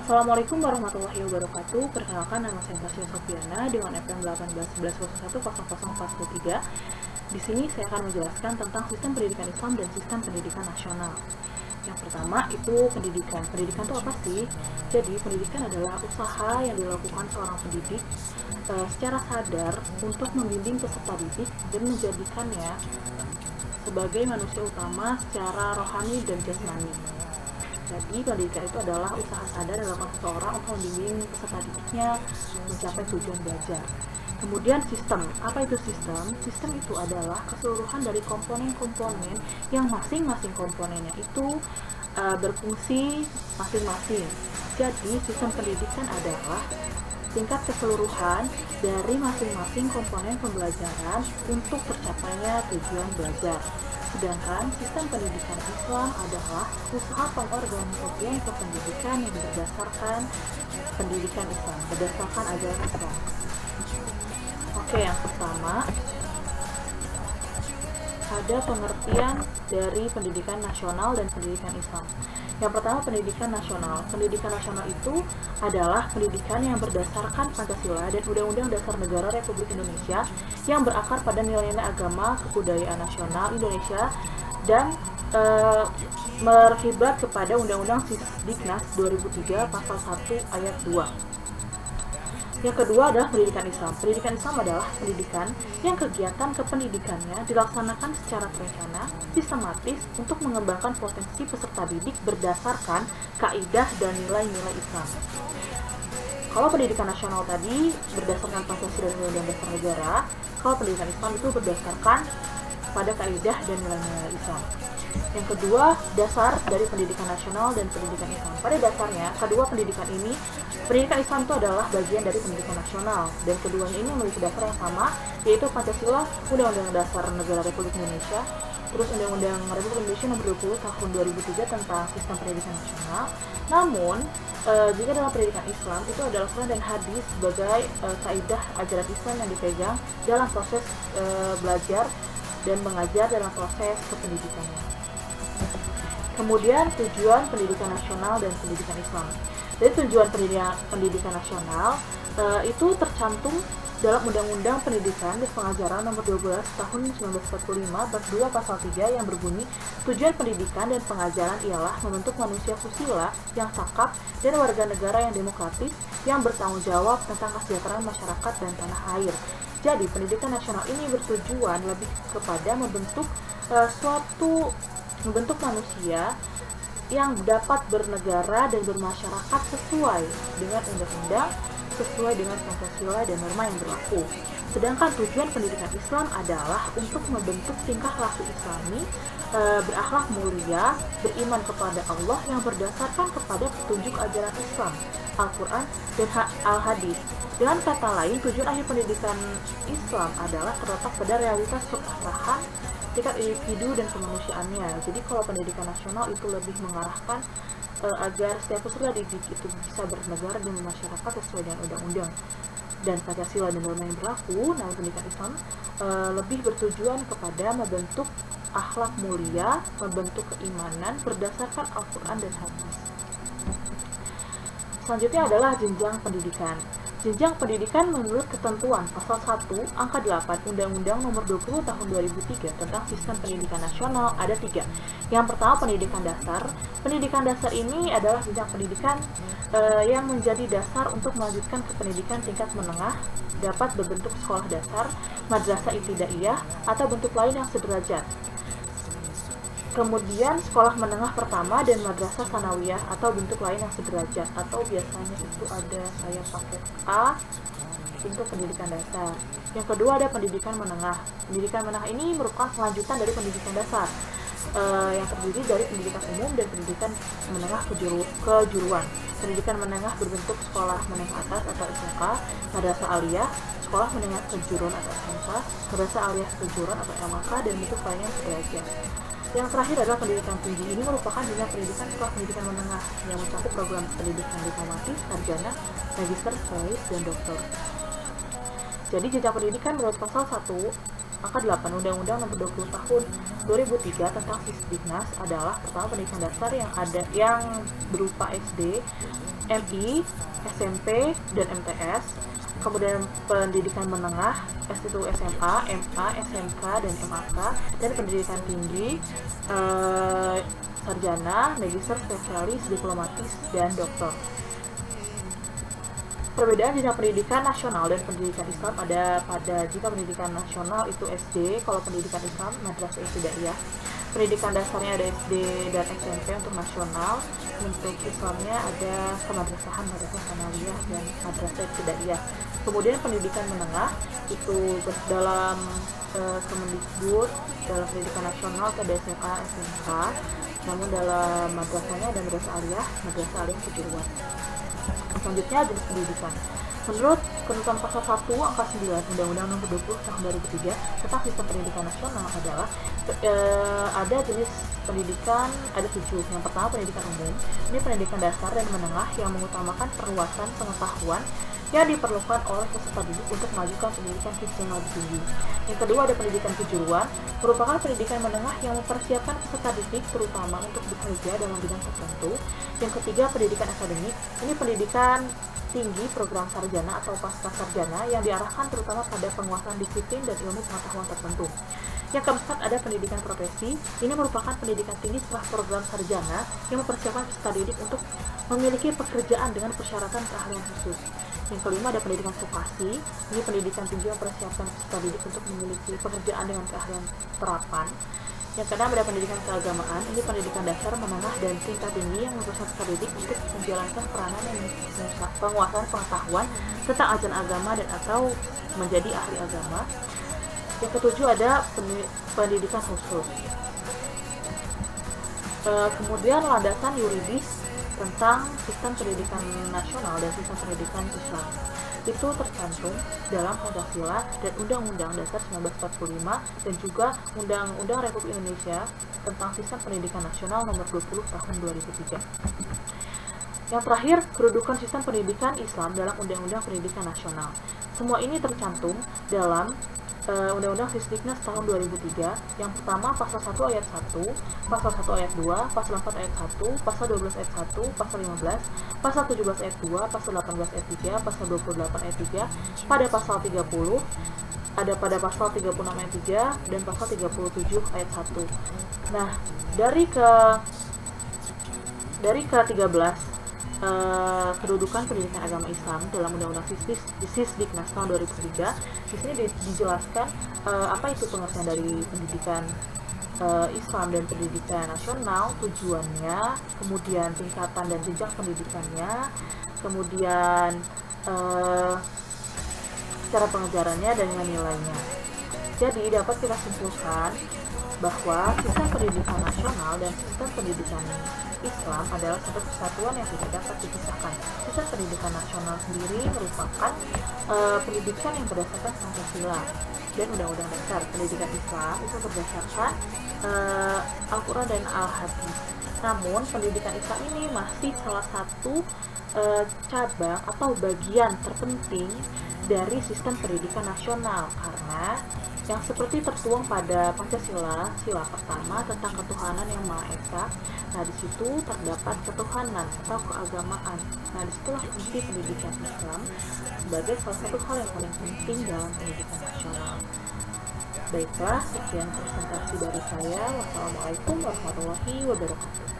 Assalamualaikum warahmatullahi wabarakatuh. Perkenalkan, nama saya Tasya Sofiana dengan FM 1811010043. Di sini saya akan menjelaskan tentang sistem pendidikan Islam dan sistem pendidikan nasional. Yang pertama itu pendidikan. Pendidikan itu apa sih? Jadi pendidikan adalah usaha yang dilakukan seorang pendidik secara sadar untuk membimbing peserta didik dan menjadikannya sebagai manusia utama secara rohani dan jasmani. Jadi pendidikan itu adalah usaha sadar yang dilakukan seseorang untuk membimbing peserta didiknya mencapai tujuan belajar. Kemudian sistem. Apa itu sistem? Sistem itu adalah keseluruhan dari komponen-komponen yang masing-masing komponennya itu berfungsi masing-masing. Jadi sistem pendidikan adalah tingkat keseluruhan dari masing-masing komponen pembelajaran untuk tercapainya tujuan belajar. Sedangkan sistem pendidikan Islam adalah usaha pengorganisasian kependidikan yang berdasarkan pendidikan Islam, berdasarkan ajaran Islam. Oke, yang pertama ada pengertian dari pendidikan nasional dan pendidikan Islam. Yang pertama, pendidikan nasional. Pendidikan nasional itu adalah pendidikan yang berdasarkan Pancasila dan Undang-Undang Dasar Negara Republik Indonesia yang berakar pada nilai-nilai agama, kebudayaan nasional Indonesia dan berkiblat kepada Undang-Undang Sisdiknas 2003 Pasal 1 Ayat 2. Yang kedua adalah pendidikan Islam. Pendidikan Islam adalah pendidikan yang kegiatan kependidikannya dilaksanakan secara terencana, sistematis untuk mengembangkan potensi peserta didik berdasarkan kaidah dan nilai-nilai Islam. Kalau pendidikan nasional tadi berdasarkan Pancasila dan Undang-Undang Dasar Negara, kalau pendidikan Islam itu berdasarkan pada kaidah dan nilai-nilai Islam. Yang kedua, dasar dari pendidikan nasional dan pendidikan Islam. Pada dasarnya, kedua pendidikan ini, pendidikan Islam itu adalah bagian dari pendidikan nasional, dan keduanya ini memiliki dasar yang sama, yaitu Pancasila, Undang-Undang Dasar Negara Republik Indonesia, terus Undang-Undang Republik Indonesia Nomor 20 Tahun 2003 tentang Sistem Pendidikan Nasional. Namun, jika dalam pendidikan Islam itu adaal Quran dan hadis sebagai kaidah ajaran Islam yang dipegang dalam proses belajar dan mengajar dalam proses kependidikannya. Kemudian tujuan pendidikan nasional dan pendidikan Islam. Jadi tujuan pendidikan nasional itu tercantum dalam Undang-Undang Pendidikan dan Pengajaran Nomor 12 Tahun 1945 Bab 2 Pasal 3 yang berbunyi, tujuan pendidikan dan pengajaran ialah membentuk manusia susila yang sakap dan warga negara yang demokratis yang bertanggung jawab tentang kesejahteraan masyarakat dan tanah air. Jadi pendidikan nasional ini bertujuan lebih kepada membentuk membentuk manusia yang dapat bernegara dan bermasyarakat sesuai dengan undang-undang, sesuai dengan Pancasila dan norma yang berlaku. Sedangkan tujuan pendidikan Islam adalah untuk membentuk tingkah laku Islami, berakhlak mulia, beriman kepada Allah yang berdasarkan kepada petunjuk ajaran Islam, Al-Quran dan Al-Hadis. Dengan kata lain, tujuan akhir pendidikan Islam adalah terletak pada realitas perasaan tingkat individu dan kemanusiaannya. Jadi kalau pendidikan nasional itu lebih mengarahkan agar setiap peserta didik itu bisa bernegara dan bermasyarakat sesuai dengan undang-undang dan Pancasila dan norma yang berlaku. Namun pendidikan Islam lebih bertujuan kepada membentuk akhlak mulia, membentuk keimanan berdasarkan Al-Quran dan Hadis. Selanjutnya adalah jenjang pendidikan. Jenjang pendidikan menurut ketentuan Pasal 1 Angka 8 Undang-Undang Nomor 20 Tahun 2003 tentang Sistem Pendidikan Nasional ada 3. Yang pertama, pendidikan dasar. Pendidikan dasar ini adalah jenjang pendidikan yang menjadi dasar untuk melanjutkan ke pendidikan tingkat menengah, dapat berbentuk sekolah dasar, madrasah ibtidaiyah, atau bentuk lain yang sederajat. Kemudian sekolah menengah pertama dan madrasah sanawiyah atau bentuk lain yang sederajat, atau biasanya itu ada saya pakai A untuk pendidikan dasar. Yang kedua ada pendidikan menengah. Pendidikan menengah ini merupakan kelanjutan dari pendidikan dasar yang terdiri dari pendidikan umum dan pendidikan menengah kejuruan. Pendidikan menengah berbentuk sekolah menengah atas atau SMK, madrasah aliyah, sekolah menengah kejuruan atau SMK, madrasah aliyah kejuruan atau MAK, dan bentuk lainnya sederajat. Yang terakhir adalah pendidikan tinggi. Ini merupakan jenjang pendidikan setelah pendidikan menengah yang mencakup program pendidikan diplomatik, sarjana, magister, spesialis, dan doktor. Jadi jenjang pendidikan menurut Pasal 1 Angka 8 Undang-Undang Nomor 20 Tahun 2003 tentang Sisdiknas adalah pertama pendidikan dasar yang berupa SD, MI, SMP, dan MTS. Kemudian pendidikan menengah S1 SMA, MA, SMK, dan MAK, dan pendidikan tinggi sarjana, magister, spesialis, diplomatis, dan doktor. Perbedaan jenjang pendidikan nasional dan pendidikan Islam ada pada jika pendidikan nasional itu SD, kalau pendidikan Islam madrasah ibtidaiyah. Pendidikan dasarnya ada SD dan SMP untuk nasional, untuk Islamnya ada kemadrasahan, madrasah sanawiyah, dan madrasah ibtidaiyah. Kemudian pendidikan menengah itu dalam Kemendikbud, dalam pendidikan nasional ada SMA, SMK, namun dalam madrasahnya ada madrasah aliyah kejuruan. Selanjutnya jenis pendidikan. Menurut ketentuan pasal 1 angka 9 Undang-Undang Nomor 20 Tahun 2003 tentang Sistem Pendidikan Nasional adalah ada jenis pendidikan, ada 7. Yang pertama pendidikan umum. Ini pendidikan dasar dan menengah yang mengutamakan perluasan pengetahuan yang diperlukan oleh peserta didik untuk memajukan pendidikan jenjang lebih tinggi. Yang kedua ada pendidikan kejuruan, merupakan pendidikan menengah yang mempersiapkan peserta didik terutama untuk bekerja dalam bidang tertentu. Yang ketiga pendidikan akademik, ini pendidikan tinggi program sarjana atau pasca sarjana yang diarahkan terutama pada penguasaan disiplin dan ilmu pengetahuan tertentu. Yang keempat ada pendidikan profesi, ini merupakan pendidikan tinggi setelah program sarjana yang mempersiapkan peserta didik untuk memiliki pekerjaan dengan persyaratan keahlian khusus. Yang kelima ada pendidikan vokasi, ini pendidikan tinggi yang mempersiapkan peserta didik untuk memiliki pekerjaan dengan keahlian terapan. Yang keenam ada pendidikan keagamaan, ini pendidikan dasar, menengah, dan tingkat tinggi yang mempersiapkan peserta didik untuk menjalankan peranan yang penguasaan pengetahuan tentang ajaran agama dan atau menjadi ahli agama. Yang ketujuh ada pendidikan khusus. Kemudian landasan yuridis tentang sistem pendidikan nasional dan sistem pendidikan Islam itu tercantum dalam Pancasila dan Undang-Undang Dasar 1945 dan juga Undang-Undang Republik Indonesia tentang Sistem Pendidikan Nasional Nomor 20 Tahun 2003. Yang terakhir, kedudukan sistem pendidikan Islam dalam Undang-Undang Pendidikan Nasional. Semua ini tercantum dalam Undang-Undang Sisdiknas tahun 2003. Yang pertama pasal 1 ayat 1, pasal 1 ayat 2, pasal 4 ayat 1, pasal 12 ayat 1, pasal 15, pasal 17 ayat 2, pasal 18 ayat 3, pasal 28 ayat 3, pada pasal 30, ada pada pasal 36 ayat 3 dan pasal 37 ayat 1. Nah, dari ke 13 kedudukan pendidikan agama Islam dalam Undang-Undang Sisdiknas tahun 2003. Di sini dijelaskan apa itu pengertian dari pendidikan Islam dan pendidikan nasional, tujuannya, kemudian tingkatan dan jenjang pendidikannya, kemudian cara pengajarannya dan nilainya. Jadi dapat kita simpulkan bahwa sistem pendidikan nasional dan sistem pendidikan Islam adalah satu kesatuan yang tidak dapat dipisahkan. Sistem pendidikan nasional sendiri merupakan pendidikan yang berdasarkan Pancasila dan Undang-Undang Dasar. Pendidikan Islam itu berdasarkan Al-Quran dan Al-Hadis. Namun pendidikan Islam ini masih salah satu cabang atau bagian terpenting dari sistem pendidikan nasional karena yang seperti tertuang pada Pancasila, sila pertama tentang ketuhanan yang Maha Esa. Nah, di situ terdapat ketuhanan atau keagamaan. Nah, disitulah inti pendidikan Islam sebagai salah satu hal yang paling penting dalam pendidikan nasional. Baiklah, sekian presentasi dari saya. Wassalamualaikum warahmatullahi wabarakatuh.